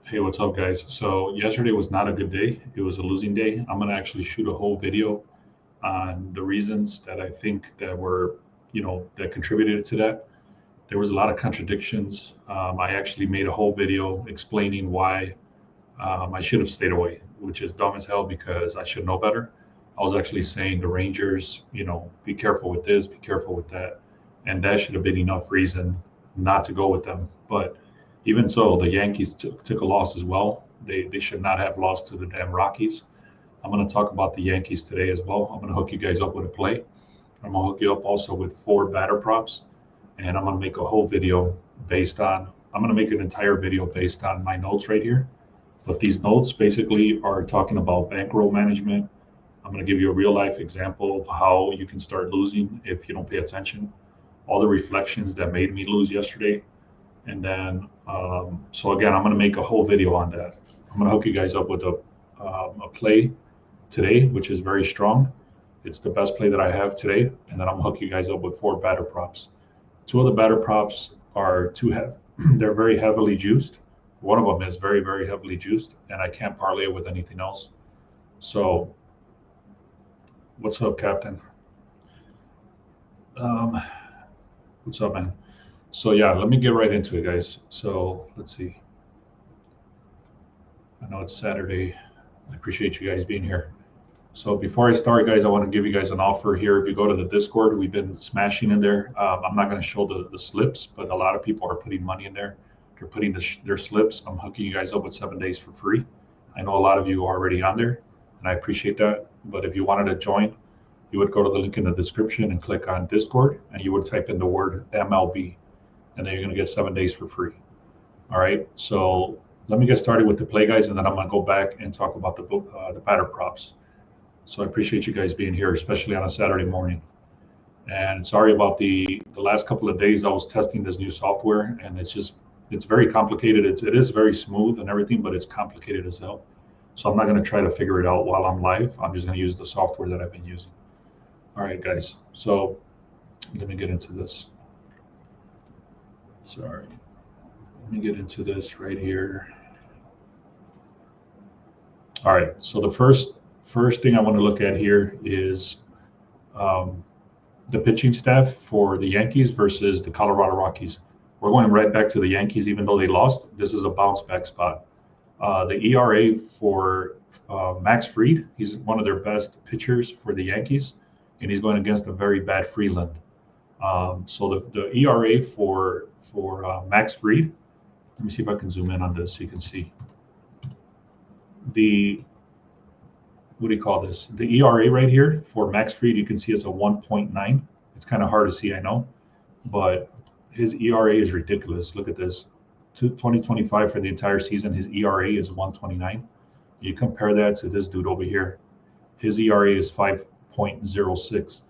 Hey, what's up, guys? So yesterday was not a good day. It was a losing day. I'm gonna actually shoot a whole video on the reasons that I think that were, that contributed to that. There was a lot of contradictions. I actually made a whole video explaining why I should have stayed away, which is dumb as hell because I should know better. I was actually saying the Rangers, be careful with this, be careful with that, and that should have been enough reason not to go with them. But even so, the Yankees took a loss as well. They should not have lost to the damn Rockies. I'm going to talk about the Yankees today as well. I'm going to hook you guys up with a play. I'm going to hook you up also with four batter props, and I'm going to make a whole video based on. I'm going to make an entire video based on my notes right here, but these notes basically are talking about bankroll management. I'm going to give you a real life example of how you can start losing if you don't pay attention. All the reflections that made me lose yesterday. And then, so again, I'm going to make a whole video on that. I'm going to hook you guys up with a play today, which is very strong. It's the best play that I have today. And then I'm going to hook you guys up with four batter props. Two of the batter props are they're very heavily juiced. One of them is very, very heavily juiced, and I can't parlay it with anything else. So, what's up, Captain? Um, what's up, man? So yeah, let me get right into it, guys. So let's see. I know it's Saturday. I appreciate you guys being here. So before I start, guys, I want to give you guys an offer here. If you go to the Discord, we've been smashing in there. I'm not going to show the slips, but a lot of people are putting money in there. They're putting their slips. I'm hooking you guys up with 7 days for free. I know a lot of you are already on there, and I appreciate that. But if you wanted to join, you would go to the link in the description and click on Discord, and you would type in the word MLB, and then you're going to get 7 days for free. All right. So let me get started with the play, guys, and then I'm going to go back and talk about the batter props. So I appreciate you guys being here, especially on a Saturday morning. And sorry about the last couple of days. I was testing this new software, and it's very complicated. It is very smooth and everything, but it's complicated as hell. So I'm not going to try to figure it out while I'm live. I'm just going to use the software that I've been using. All right, guys. So let me get into this. Sorry. Let me get into this right here. All right. So the first thing I want to look at here is the pitching staff for the Yankees versus the Colorado Rockies. We're going right back to the Yankees, even though they lost. This is a bounce back spot. The ERA for Max Fried, he's one of their best pitchers for the Yankees, and he's going against a very bad Freeland. So the ERA for Max Fried, let me see if I can zoom in on this so you can see. What do you call this? The ERA right here for Max Fried, you can see it's a 1.9. It's kind of hard to see, I know, but his ERA is ridiculous. Look at this. 2025 for the entire season, his ERA is 129. You compare that to this dude over here. His ERA is 5.06.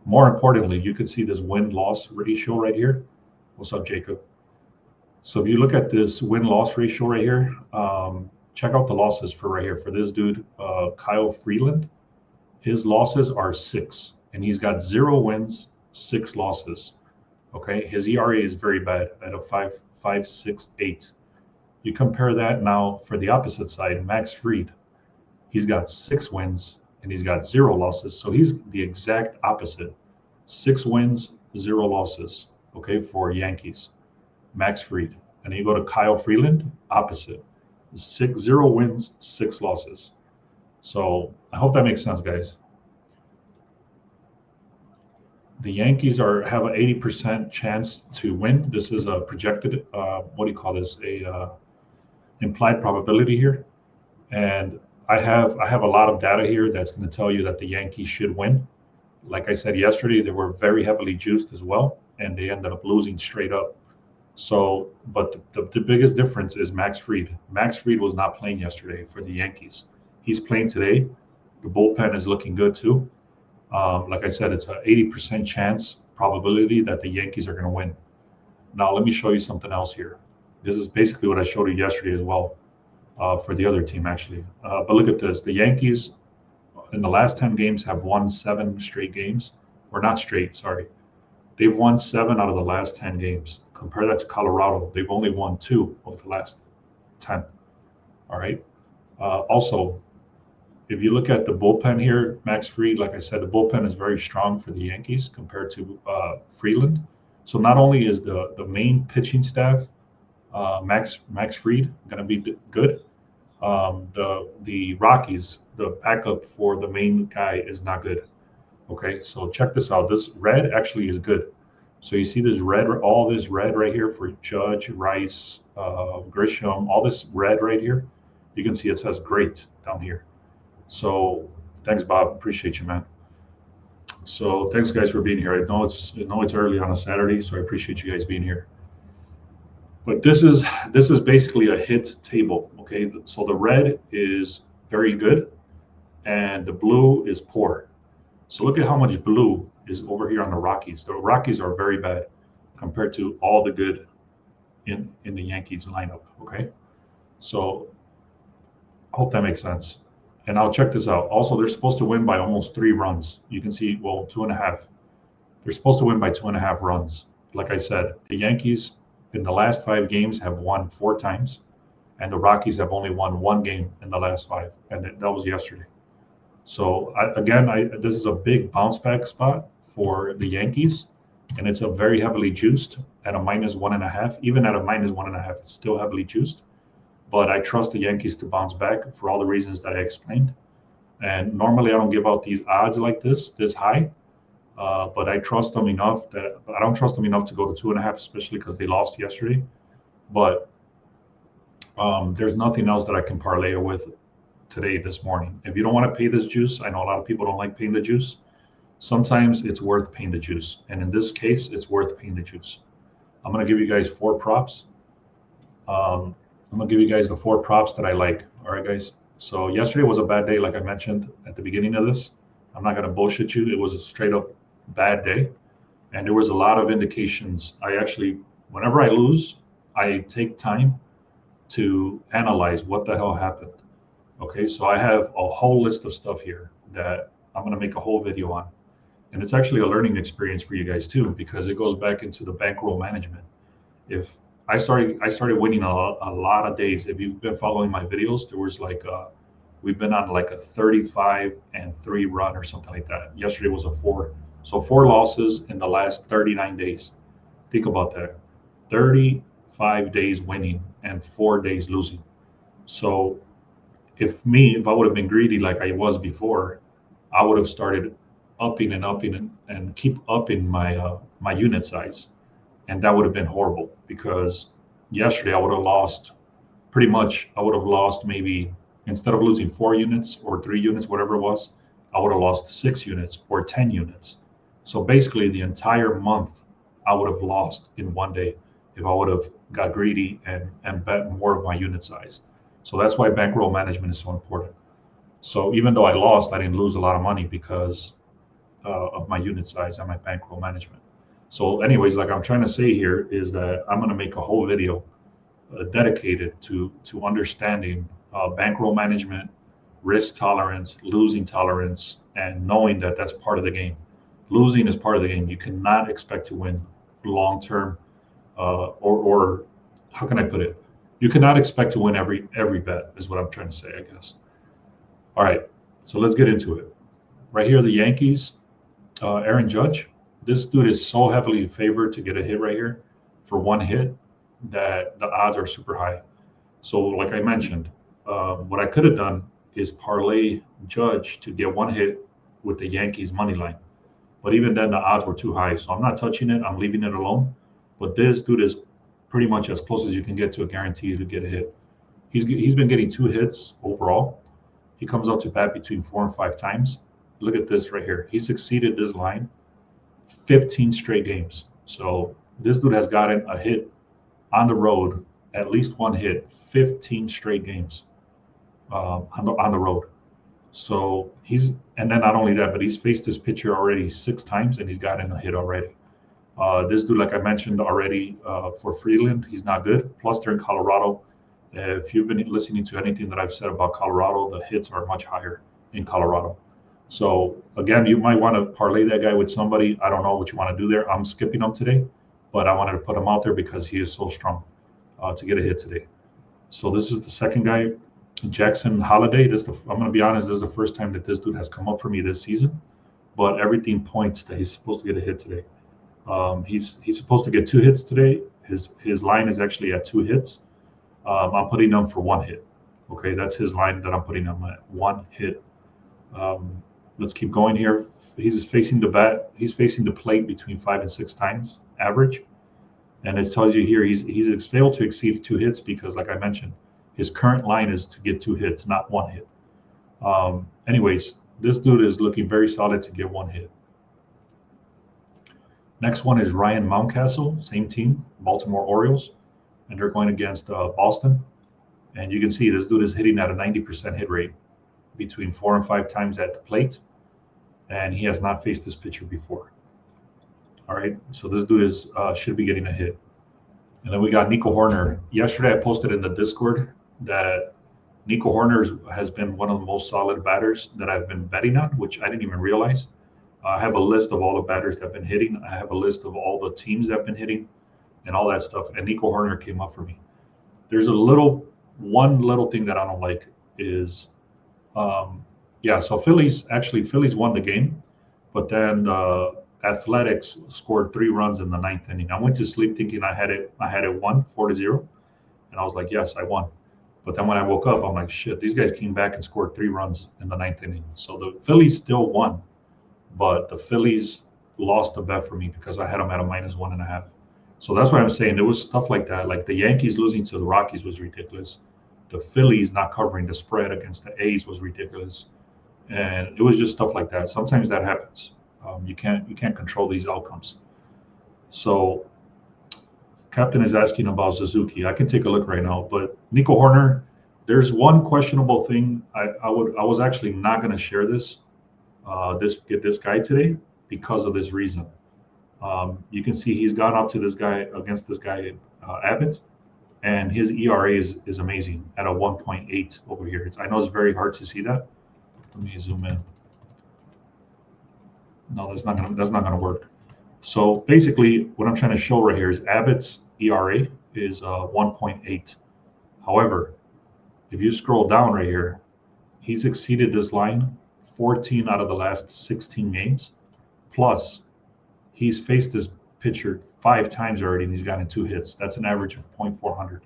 More importantly, you can see this win-loss ratio right here. What's up, Jacob? So if you look at this win-loss ratio right here, check out the losses for right here. For this dude, Kyle Freeland, his losses are 6, and he's got 0 wins, 6 losses. Okay, his ERA is very bad at a 5.68. You compare that now for the opposite side, Max Fried, he's got 6 wins and he's got 0 losses. So he's the exact opposite. 6 wins, 0 losses. Okay, for Yankees, Max Fried. And then you go to Kyle Freeland, opposite. 0 wins, 6 losses. So I hope that makes sense, guys. The Yankees have an 80% chance to win. This is a projected, what do you call this? Implied probability here. And I have a lot of data here that's going to tell you that the Yankees should win. Like I said yesterday, they were very heavily juiced as well, and they ended up losing straight up. So, but the biggest difference is Max Fried. Max Fried was not playing yesterday for the Yankees. He's playing today. The bullpen is looking good too. Like I said, it's an 80% chance probability that the Yankees are going to win. Now, let me show you something else here. This is basically what I showed you yesterday as well for the other team, actually. But look at this. The Yankees in the last 10 games have won 7 straight games. Or not straight, sorry. They've won 7 out of the last 10 games. Compare that to Colorado. They've only won 2 of the last 10. All right. Also, if you look at the bullpen here, Max Fried, like I said, the bullpen is very strong for the Yankees compared to Freeland. So not only is the main pitching staff Max Fried going to be good, the Rockies, the backup for the main guy is not good. Okay, so check this out. This red actually is good. So you see this red, all this red right here for Judge, Rice, Grisham, all this red right here. You can see it says great down here. So thanks, Bob. Appreciate you, man. So thanks, guys, for being here. I know it's early on a Saturday, so I appreciate you guys being here. But this is basically a hit table. Okay, so the red is very good, and the blue is poor. So look at how much blue is over here on the Rockies. The Rockies are very bad compared to all the good in the Yankees lineup. Okay, so I hope that makes sense. And I'll check this out. Also, they're supposed to win by almost 3 runs. You can see, well, 2.5. They're supposed to win by 2.5 runs. Like I said, the Yankees in the last 5 games have won 4 times, and the Rockies have only won 1 game in the last 5, and that was yesterday. So this is a big bounce back spot for the Yankees, and it's a very heavily juiced at a -1.5. Even at a -1.5, it's still heavily juiced. But I trust the Yankees to bounce back for all the reasons that I explained. And normally I don't give out these odds like this high, but I trust them enough that I don't trust them enough to go to 2.5, especially because they lost yesterday. But there's nothing else that I can parlay it with today, this morning. If you don't want to pay this juice, I know a lot of people don't like paying the juice. Sometimes it's worth paying the juice. And in this case, it's worth paying the juice. I'm going to give you guys 4 props. I'm going to give you guys the 4 props that I like. All right, guys. So yesterday was a bad day, like I mentioned at the beginning of this. I'm not going to bullshit you. It was a straight up bad day. And there was a lot of indications. Whenever I lose, I take time to analyze what the hell happened. Okay, so I have a whole list of stuff here that I'm going to make a whole video on. And it's actually a learning experience for you guys too, because it goes back into the bankroll management. If I started winning a lot of days. If you've been following my videos, there was we've been on like a 35-3 run or something like that. Yesterday was a 4. So 4 losses in the last 39 days. Think about that. 35 days winning and 4 days losing. So if I would have been greedy like I was before, I would have started upping and keep upping my unit size. And that would have been horrible, because yesterday I would have lost maybe, instead of losing 4 units or 3 units, whatever it was, I would have lost 6 units or 10 units. So basically the entire month I would have lost in one day if I would have got greedy and bet more of my unit size. So that's why bankroll management is so important. So even though I lost, I didn't lose a lot of money because of my unit size and my bankroll management. So anyways, like I'm trying to say here is that I'm going to make a whole video dedicated to understanding bankroll management, risk tolerance, losing tolerance, and knowing that that's part of the game. Losing is part of the game. You cannot expect to win long term, or how can I put it? You cannot expect to win every bet, is what I'm trying to say, I guess. All right, so let's get into it. Right here, the Yankees, Aaron Judge. This dude is so heavily favored to get a hit right here for 1 hit that the odds are super high. So like I mentioned, what I could have done is parlay Judge to get 1 hit with the Yankees money line. But even then, the odds were too high. So I'm not touching it. I'm leaving it alone. But this dude is pretty much as close as you can get to a guarantee to get a hit. He's been getting 2 hits overall. He comes out to bat between 4 and 5 times. Look at this right here. He's exceeded this line 15 straight games. So this dude has gotten a hit on the road, at least 1 hit, 15 straight games on the road. So and then not only that, but he's faced this pitcher already 6 times and he's gotten a hit already. This dude, like I mentioned already, for Freeland, he's not good. Plus, they're in Colorado. If you've been listening to anything that I've said about Colorado, the hits are much higher in Colorado. So again, you might want to parlay that guy with somebody. I don't know what you want to do there. I'm skipping him today, but I wanted to put him out there because he is so strong to get a hit today. So this is the second guy. Jackson Holiday. I'm going to be honest, this is the first time that this dude has come up for me this season, but everything points that he's supposed to get a hit today. He's supposed to get 2 hits today. His line is actually at 2 hits. I'm putting him for 1 hit. Okay, that's his line that I'm putting him at, 1 hit. Let's keep going here. He's facing the plate between 5 and 6 times average, and it tells you here he's failed to exceed 2 hits because, like I mentioned, his current line is to get 2 hits, not 1 hit. Anyways, this dude is looking very solid to get 1 hit. Next one is Ryan Mountcastle, same team, Baltimore Orioles, and they're going against Boston. And you can see this dude is hitting at a 90% hit rate between 4 and 5 times at the plate, and he has not faced this pitcher before. All right, so this dude should be getting a hit. And then we got Nico Hoerner. Yesterday I posted in the Discord that Nico Hoerner has been one of the most solid batters that I've been betting on, which I didn't even realize. I have a list of all the batters that have been hitting. I have a list of all the teams that have been hitting and all that stuff. And Nico Hoerner came up for me. There's one little thing that I don't like is, so Phillies won the game, but then Athletics scored 3 runs in the 9th inning. I went to sleep thinking I had it won 4-0, and I was like, yes, I won. But then when I woke up, I'm like, shit, these guys came back and scored 3 runs in the 9th inning. So the Phillies still won, but the Phillies lost the bet for me because I had them at a -1.5. So that's what I'm saying. There was stuff like that. Like the Yankees losing to the Rockies was ridiculous. The Phillies not covering the spread against the A's was ridiculous. And it was just stuff like that. Sometimes that happens. You can't control these outcomes. So Captain is asking about Suzuki. I can take a look right now, but Nico Hoerner, there's one questionable thing. I was actually not going to share this guy today because of this reason. You can see he's gone up to this guy Abbott, and his ERA is amazing at a 1.8 over here. I know it's very hard to see that. Let me zoom in. No, that's not gonna work. So basically, what I'm trying to show right here is Abbott's ERA is 1.8. However, if you scroll down right here, he's exceeded this line 14 out of the last 16 games. Plus, he's faced this pitcher 5 times already, and he's gotten 2 hits. That's an average of .400.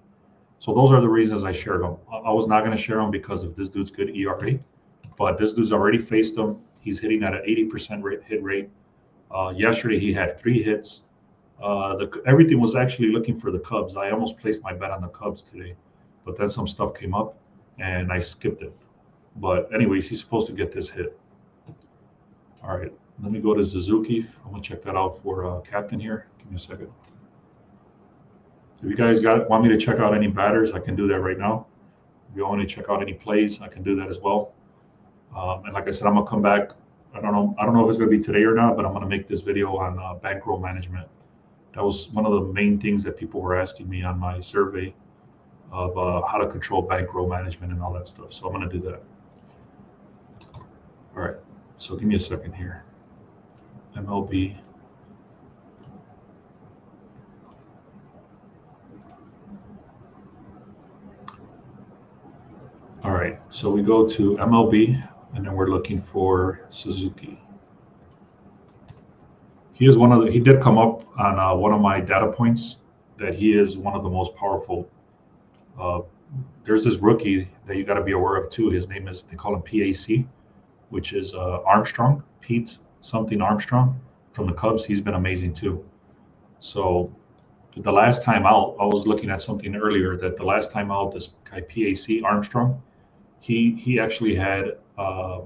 So those are the reasons I shared him. I was not going to share him because of this dude's good ERA, but this dude's already faced him. He's hitting at an 80% hit rate. Yesterday, he had 3 hits. Everything was actually looking for the Cubs. I almost placed my bet on the Cubs today, but then some stuff came up, and I skipped it. But anyways, he's supposed to get this hit. All right, let me go to Suzuki. I'm going to check that out for Captain here. Give me a second. So if you guys want me to check out any batters, I can do that right now. If you want me to check out any plays, I can do that as well. And like I said, I'm gonna come back. I don't know if it's gonna be today or not, but I'm gonna make this video on bankroll management. That was one of the main things that people were asking me on my survey of how to control bankroll management and all that stuff. So I'm gonna do that. All right. So give me a second here. MLB. All right. So we go to MLB. And then we're looking for Suzuki. He did come up on one of my data points that he is one of the most powerful. There's this rookie that you got to be aware of too. His name they call him PAC, which is Armstrong, Pete something Armstrong from the Cubs. He's been amazing too. So the last time out, I was looking at something earlier that the last time out, this guy PAC Armstrong, he actually had a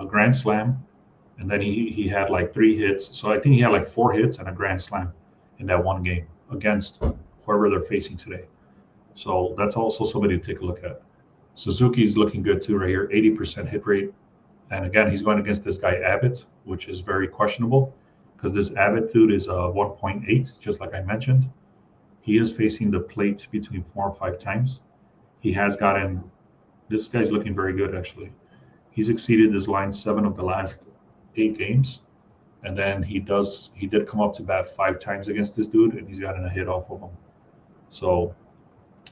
grand slam, and then he had like 3 hits. So I think he had like 4 hits and a grand slam in that one game against whoever they're facing today. So that's also somebody to take a look at. Suzuki's looking good too right here, 80% hit rate. And again, he's going against this guy Abbott, which is very questionable because this Abbott dude is 1.8, just like I mentioned. He is facing the plate between 4 and 5 times. He has gotten, this guy's looking very good actually. He's exceeded his line 7 of the last 8 games. And then he did come up to bat 5 times against this dude, and he's gotten a hit off of him. So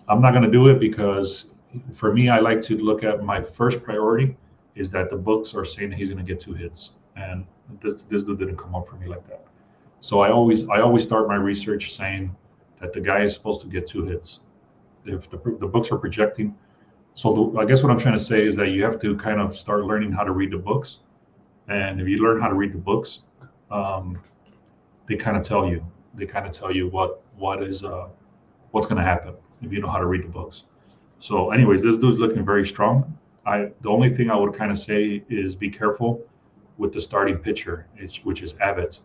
I'm not going to do it because For me, I like to look at my first priority is that the books are saying he's going to get 2 hits, and this dude didn't come up for me like that. So I always start my research saying that the guy is supposed to get 2 hits. If the books are projecting, so I guess what I'm trying to say is that you have to kind of start learning how to read the books, and if you learn how to read the books, um, they kind of tell you what's going to happen if you know how to read the books. So, anyways, this dude's looking very strong. The only thing I would kind of say is be careful with the starting pitcher, which is Abbott.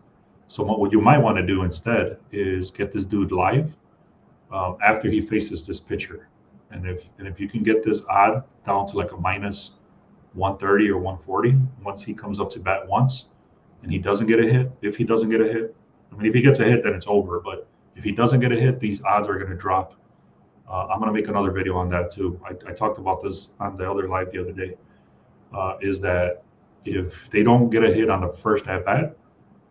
So what you might want to do instead is get this dude live after he faces this pitcher, and if you can get this odd down to like a minus 130 or 140 once he comes up to bat once, and he doesn't get a hit. If he doesn't get a hit, I mean, if he gets a hit, then it's over. But if he doesn't get a hit, these odds are going to drop. I'm going to make another video on that too. I talked about this on the other live the other day. Is that if they don't get a hit on the first at bat,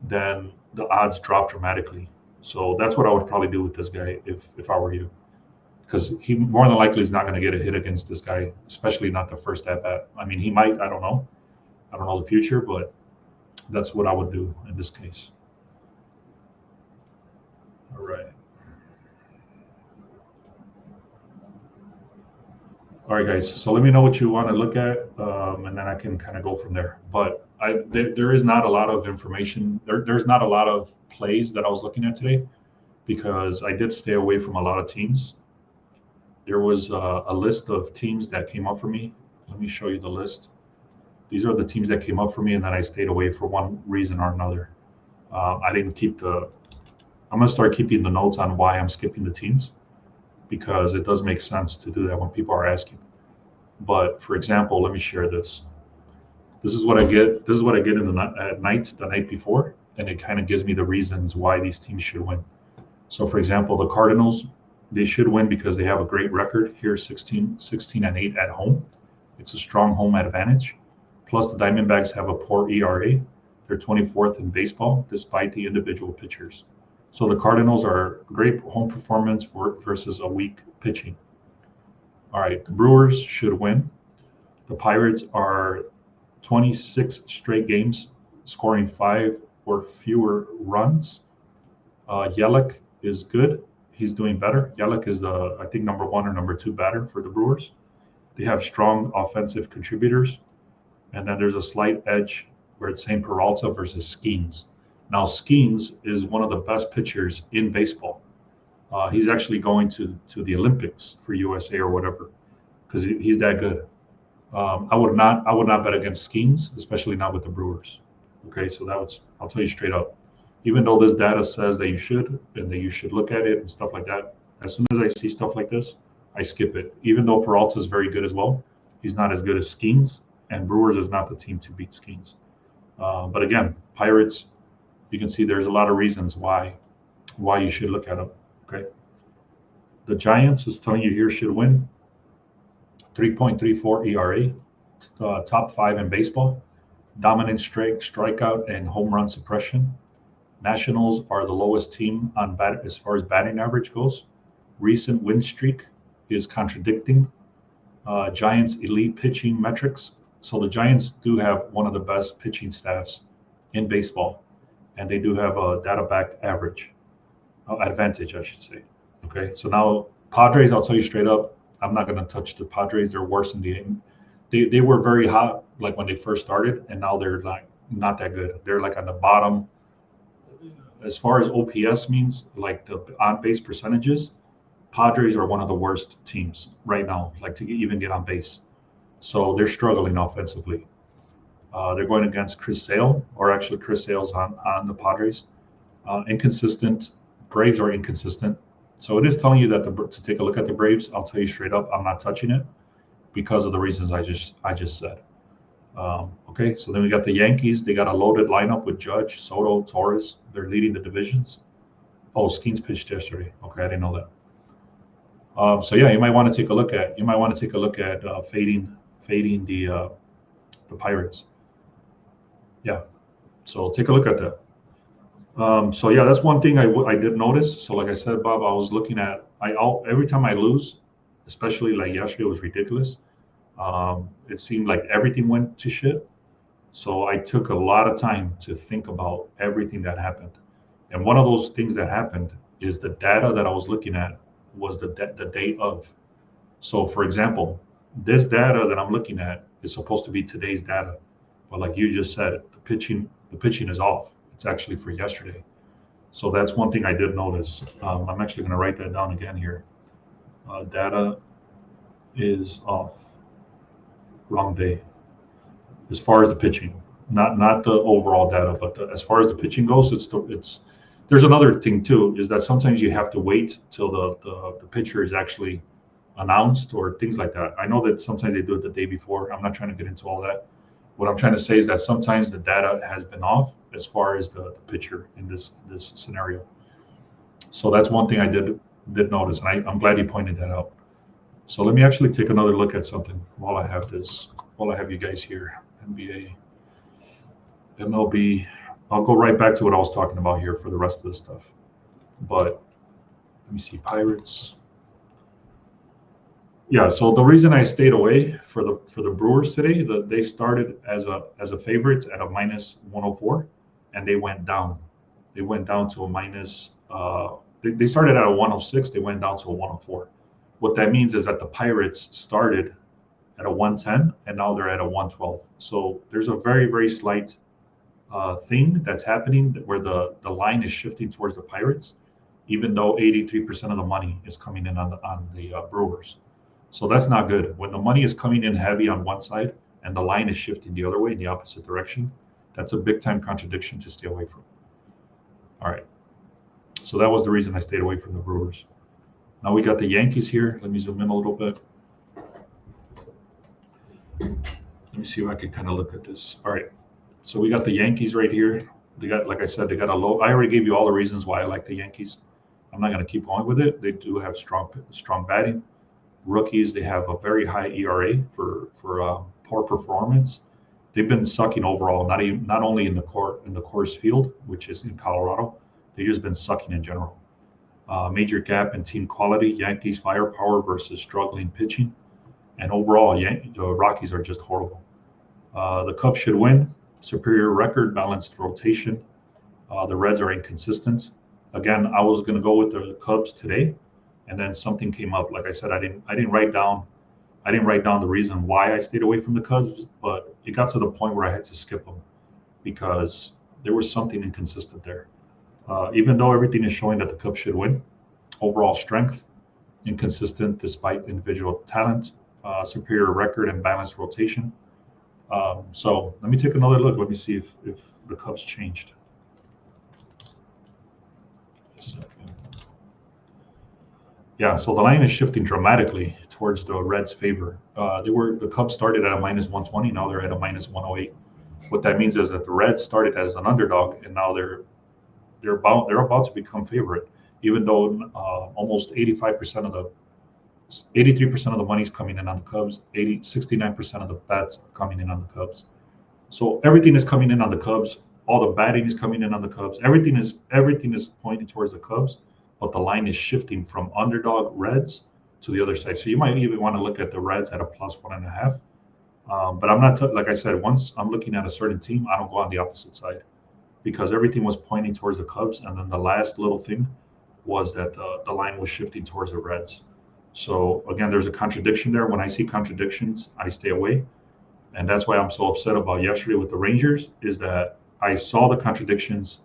then the odds drop dramatically. So that's what I would probably do with this guy if I were you, because he more than likely is not going to get a hit against this guy, especially not the first at bat. I mean, he might. I don't know. I don't know the future, but that's what I would do in this case. All right. All right, guys. So let me know what you want to look at, and then I can kind of go from there. But there is not a lot of information. There's not a lot of plays that I was looking at today because I did stay away from a lot of teams. There was a list of teams that came up for me. Let me show you the list. These are the teams that came up for me, and then I stayed away for one reason or another. I didn't keep I'm going to start keeping the notes on why I'm skipping the teams, because it does make sense to do that when people are asking. But for example, let me share this. This is what I get. This is what I get at night, the night before, and it kind of gives me the reasons why these teams should win. So for example, the Cardinals, they should win because they have a great record here, 16-8 at home. It's a strong home advantage. Plus the Diamondbacks have a poor ERA. They're 24th in baseball despite the individual pitchers. So the Cardinals are great home performance versus a weak pitching. All right, the Brewers should win. The Pirates are 26 straight games scoring 5 or fewer runs. Yelich is good. He's doing better. Yelich is the, I think, number 1 or number 2 batter for the Brewers. They have strong offensive contributors. And then there's a slight edge where it's saying Peralta versus Skeens. Now, Skeens is one of the best pitchers in baseball. He's actually going to the Olympics for USA or whatever, because he's that good. I would not bet against Skeens, especially not with the Brewers. Okay, so I'll tell you straight up. Even though this data says that you should and that you should look at it and stuff like that, as soon as I see stuff like this, I skip it. Even though Peralta is very good as well, he's not as good as Skeens, and Brewers is not the team to beat Skeens. But again, Pirates, you can see there's a lot of reasons why you should look at them. Okay. The Giants is telling you here should win. 3.34 ERA, top 5 in baseball. Dominant strikeout and home run suppression. Nationals are the lowest team on as far as batting average goes. Recent win streak is contradicting Giants' elite pitching metrics. So the Giants do have one of the best pitching staffs in baseball, and they do have a data-backed advantage, I should say. Okay, so now Padres, I'll tell you straight up, I'm not going to touch the Padres. They're worse in the game. They were very hot like when they first started, and now they're like not that good. They're like on the bottom. As far as OPS means, like the on-base percentages, Padres are one of the worst teams right now, like to even get on base. So they're struggling offensively. They're going against Chris Sale, or actually Chris Sale's on the Padres. Inconsistent. Braves are inconsistent. So it is telling you that to take a look at the Braves. I'll tell you straight up, I'm not touching it because of the reasons I just said. Okay, so then we got the Yankees. They got a loaded lineup with Judge, Soto, Torres. They're leading the divisions. Oh, Skeens pitched yesterday. Okay, I didn't know that. So yeah, you might want to take a look at fading the Pirates. Yeah, so take a look at that. So yeah, that's one thing I did notice. So like I said, Bob, I was looking at every time I lose, especially like yesterday was ridiculous. It seemed like everything went to shit. So I took a lot of time to think about everything that happened. And one of those things that happened is the data that I was looking at was the date of. So for example, this data that I'm looking at is supposed to be today's data. But like you just said, the pitching is off. It's actually for yesterday. So that's one thing I did notice. I'm actually going to write that down again here. Data is off. Wrong day. As far as the pitching, not the overall data, but as far as the pitching goes, it's. There's another thing too, is that sometimes you have to wait till the pitcher is actually announced or things like that. I know that sometimes they do it the day before. I'm not trying to get into all that. What I'm trying to say is that sometimes the data has been off as far as the pitcher in this scenario. So that's one thing I did notice, and I'm glad you pointed that out. So let me actually take another look at something while I have you guys here. NBA, MLB. I'll go right back to what I was talking about here for the rest of this stuff. But let me see, Pirates. Yeah, so the reason I stayed away for the Brewers today, they started as a favorite at a minus 104, and they went down. They went down to a minus. They started at a 106. They went down to a 104. What that means is that the Pirates started at a 110 and now they're at a 112. So there's a very, very slight thing that's happening where the line is shifting towards the Pirates, even though 83% of the money is coming in on the Brewers. So that's not good. When the money is coming in heavy on one side and the line is shifting the other way in the opposite direction, that's a big time contradiction to stay away from. All right. So that was the reason I stayed away from the Brewers. Now we got the Yankees here. Let me zoom in a little bit. Let me see if I can kind of look at this. All right. So we got the Yankees right here. They got, like I said, they got a low. I already gave you all the reasons why I like the Yankees. I'm not going to keep going with it. They do have strong batting. Rookies, they have a very high ERA for poor performance. They've been sucking overall, not only in the Coors Field, which is in Colorado. They've just been sucking in general. Major gap in team quality. Yankees firepower versus struggling pitching, and overall, the Rockies are just horrible. The Cubs should win. Superior record, balanced rotation. The Reds are inconsistent. Again, I was going to go with the Cubs today, and then something came up. Like I said, I didn't write down the reason why I stayed away from the Cubs, but it got to the point where I had to skip them because there was something inconsistent there. Even though everything is showing that the Cubs should win, overall strength, inconsistent despite individual talent, superior record and balanced rotation. So let me take another look. Let me see if the Cubs changed. Yeah, so the line is shifting dramatically towards the Reds' favor. The Cubs started at a minus 120. Now they're at a minus 108. What that means is that the Reds started as an underdog, and now they're about to become favorite, even though almost 83% of the money is coming in on the Cubs. 69% of the bets are coming in on the Cubs. So everything is coming in on the Cubs. All the batting is coming in on the Cubs. Everything is pointing towards the Cubs, but the line is shifting from underdog Reds to the other side. So you might even want to look at the Reds at a plus 1.5. But I'm not like I said. Once I'm looking at a certain team, I don't go on the opposite side, because everything was pointing towards the Cubs, and then the last little thing was that the line was shifting towards the Reds. So again, there's a contradiction there. When I see contradictions, I stay away, and that's why I'm so upset about yesterday with the Rangers. Is that I saw the contradictions,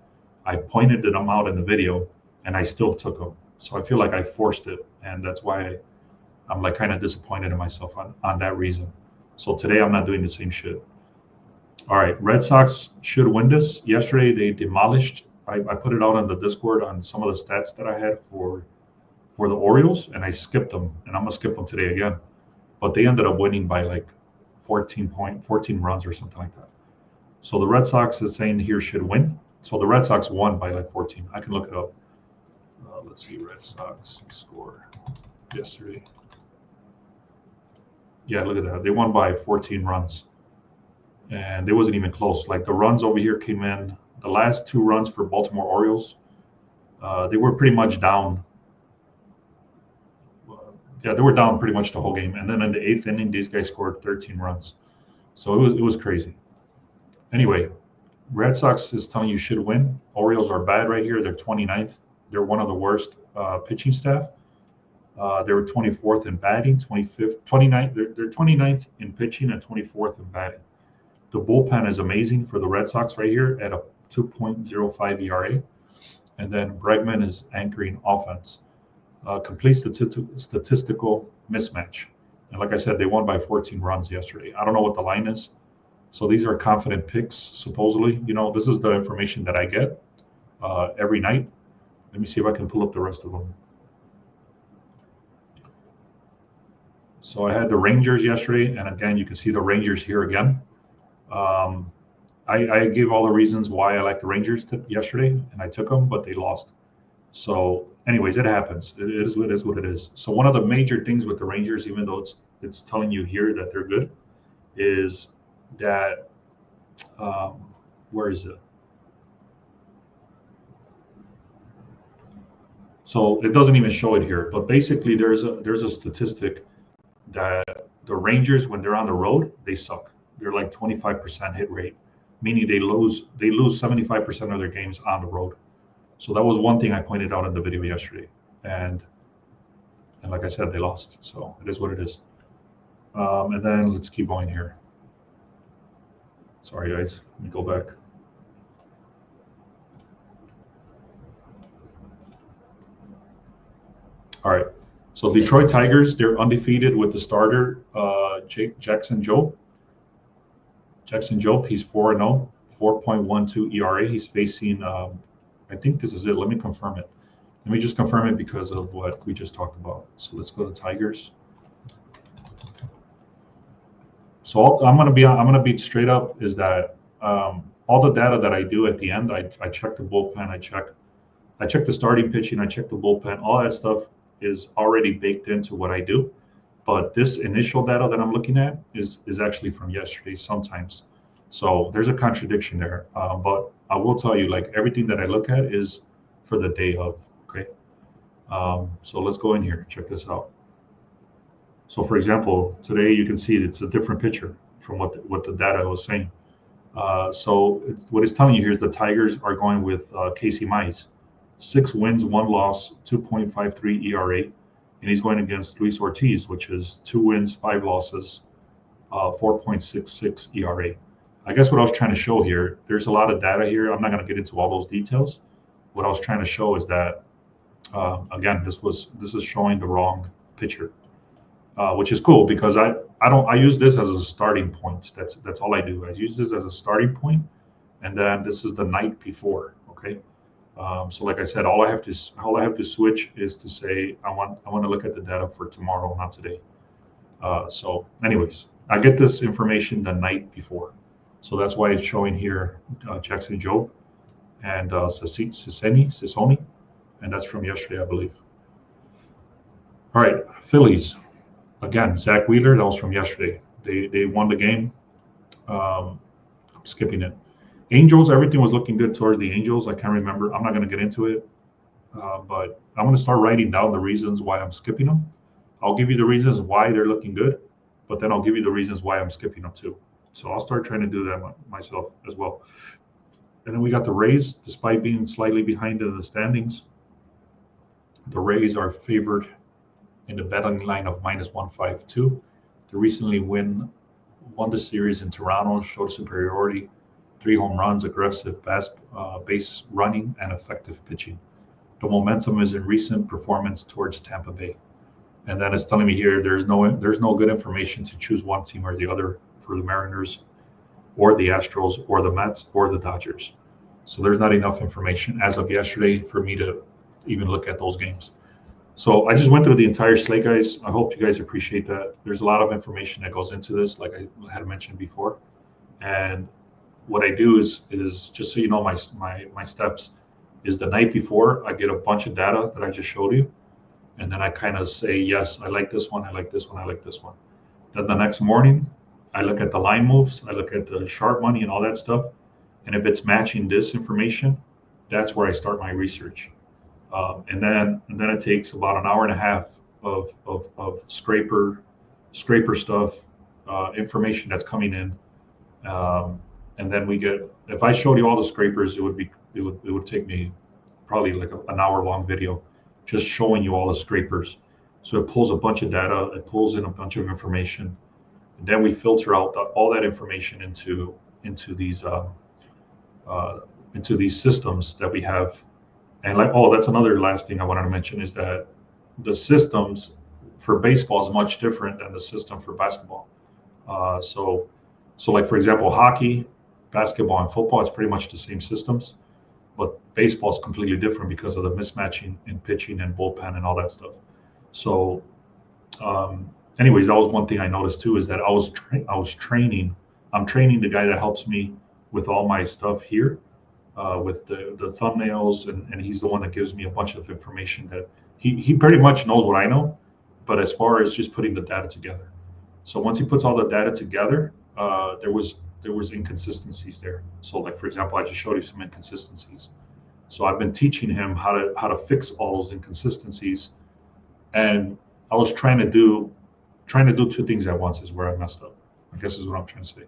I pointed them out in the video, and I still took them. So I feel like I forced it, and that's why I'm like kind of disappointed in myself on that reason. So today I'm not doing the same shit. All right, Red Sox should win this. Yesterday they demolished. I put it out on the Discord on some of the stats that I had for the Orioles, and I skipped them, and I'm gonna skip them today again. But they ended up winning by like 14 runs or something like that. So the Red Sox is saying here should win. So the Red Sox won by like 14. I can look it up. Let's see, Red Sox score yesterday. Yeah, look at that. They won by 14 runs. And it wasn't even close. Like the runs over here came in, the last 2 runs for Baltimore Orioles, they were pretty much down. Yeah, they were down pretty much the whole game. And then in the eighth inning, these guys scored 13 runs. So it was crazy. Anyway, Red Sox is telling you should win. Orioles are bad right here. They're 29th. They're one of the worst pitching staff. They were 24th in batting, 25th, 29th. They're 29th in pitching and 24th in batting. The bullpen is amazing for the Red Sox right here at a 2.05 ERA. And then Bregman is anchoring offense. Complete statistical mismatch. And like I said, they won by 14 runs yesterday. I don't know what the line is. So these are confident picks, supposedly. This is the information that I get every night. Let me see if I can pull up the rest of them. So I had the Rangers yesterday, and again, you can see the Rangers here again. I gave all the reasons why I like the Rangers yesterday, and I took them, but they lost. So, anyways, it happens. It is what it is. So one of the major things with the Rangers, even though it's telling you here that they're good, is that where is it? So it doesn't even show it here, but basically there's a statistic that the Rangers, when they're on the road, they suck. They're like 25% hit rate, meaning they lose 75% of their games on the road. So that was one thing I pointed out in the video yesterday, and like I said, they lost. So it is what it is. And then let's keep going here. Sorry, guys. Let me go back. All right. So Detroit Tigers, they're undefeated with the starter, Jackson Jobe. Jackson Jobe, he's 4-0, 4.12 ERA. He's facing, I think this is it. Let me confirm it. Let me just confirm it because of what we just talked about. So let's go to Tigers. So I'm gonna be straight up. Is that all the data that I do at the end? I check the bullpen. I check the starting pitching. I check the bullpen. All that stuff is already baked into what I do. But this initial data that I'm looking at is actually from yesterday sometimes. So there's a contradiction there. But I will tell you, like, everything that I look at is for the day of. Okay. So let's go in here. Check this out. So for example, today you can see it's a different picture from what the data was saying. So what it's telling you here is the Tigers are going with Casey Mize. 6 wins, 1 loss, 2.53 ERA. And he's going against Luis Ortiz, which is 2 wins, 5 losses, 4.66 ERA. I guess what I was trying to show here, there's a lot of data here. I'm not going to get into all those details. What I was trying to show is that, again, this is showing the wrong picture. Which is cool because I use this as a starting point. That's all I do. I use this as a starting point, and then this is the night before. Okay, so like I said, all I have to switch is to say I want to look at the data for tomorrow, not today. So anyways, I get this information the night before, so that's why it's showing here Jackson Jobe and Sissoni, and that's from yesterday, I believe. All right, Phillies. Again, Zach Wheeler, that was from yesterday. They won the game. I'm skipping it. Angels, everything was looking good towards the Angels. I can't remember. I'm not going to get into it. But I'm going to start writing down the reasons why I'm skipping them. I'll give you the reasons why they're looking good, but then I'll give you the reasons why I'm skipping them too. So I'll start trying to do that myself as well. And then we got the Rays, despite being slightly behind in the standings. The Rays are favored in the betting line of -152. They recently won the series in Toronto, showed superiority, 3 home runs, aggressive base running, and effective pitching. The momentum is in recent performance towards Tampa Bay. And then it's telling me here there's no good information to choose one team or the other for the Mariners or the Astros or the Mets or the Dodgers. So there's not enough information as of yesterday for me to even look at those games. So I just went through the entire slate, guys. I hope you guys appreciate that. There's a lot of information that goes into this, like I had mentioned before. And what I do is just so you know my steps is the night before I get a bunch of data that I just showed you. And then I kind of say, yes, I like this one, I like this one, I like this one. Then the next morning, I look at the line moves, I look at the sharp money and all that stuff. And if it's matching this information, that's where I start my research. And then it takes about an hour and a half of scraper stuff, information that's coming in. And then we get, if I showed you all the scrapers, it would take me probably like an hour long video just showing you all the scrapers. So it pulls a bunch of data, it pulls in a bunch of information, and then we filter out all that information into these systems that we have. And like, oh, that's another last thing I wanted to mention is that the systems for baseball is much different than the system for basketball. So like for example, hockey, basketball, and football, it's pretty much the same systems, but baseball is completely different because of the mismatching in pitching and bullpen and all that stuff. So, anyways, that was one thing I noticed too, is that I'm training the guy that helps me with all my stuff here, with the thumbnails, and he's the one that gives me a bunch of information that he pretty much knows what I know, but as far as just putting the data together. So once he puts all the data together, there was inconsistencies there. So like for example, I just showed you some inconsistencies. So I've been teaching him how to fix all those inconsistencies, and I was trying to do two things at once is where I messed up, I guess is what I'm trying to say.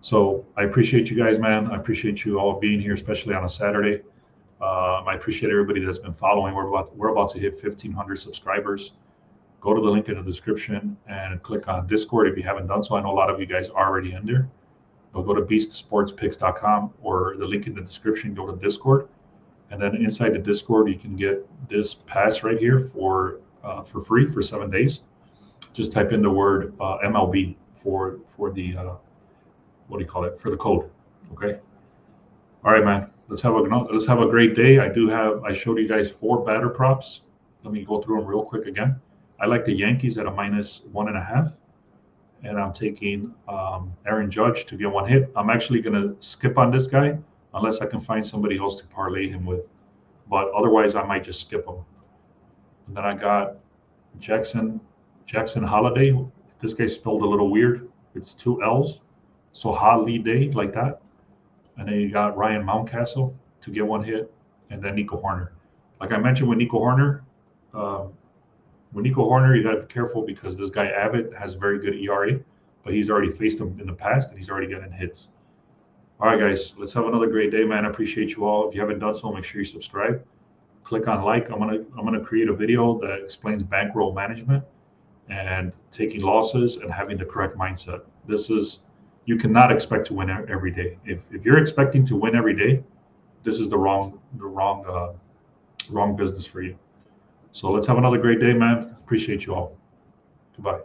So I appreciate you guys, man. I appreciate you all being here, especially on a Saturday. I appreciate everybody that's been following. We're about to hit 1,500 subscribers. Go to the link in the description and click on Discord if you haven't done so. I know a lot of you guys are already in there, but go to beastsportspicks.com or the link in the description. Go to Discord, and then inside the Discord you can get this pass right here for free for 7 days. Just type in the word MLB for the what do you call it, for the code. Okay. All right, man. Let's have a great day. I showed you guys 4 batter props. Let me go through them real quick again. I like the Yankees at a -1.5, and I'm taking Aaron Judge to get 1 hit. I'm actually gonna skip on this guy unless I can find somebody else to parlay him with, but otherwise I might just skip him. And then I got Jackson Holiday. This guy's spelled a little weird. It's 2 L's, so Holiday like that. And then you got Ryan Mountcastle to get 1 hit, and then Nico Hoerner. Like I mentioned with Nico Hoerner, you got to be careful because this guy Abbott has a very good ERA, but he's already faced him in the past and he's already getting hits. All right, guys, let's have another great day, man. I appreciate you all. If you haven't done so, make sure you subscribe. Click on like. I'm gonna create a video that explains bankroll management and taking losses and having the correct mindset. You cannot expect to win every day. If you're expecting to win every day, this is the wrong business for you. So let's have another great day, man. Appreciate you all. Goodbye.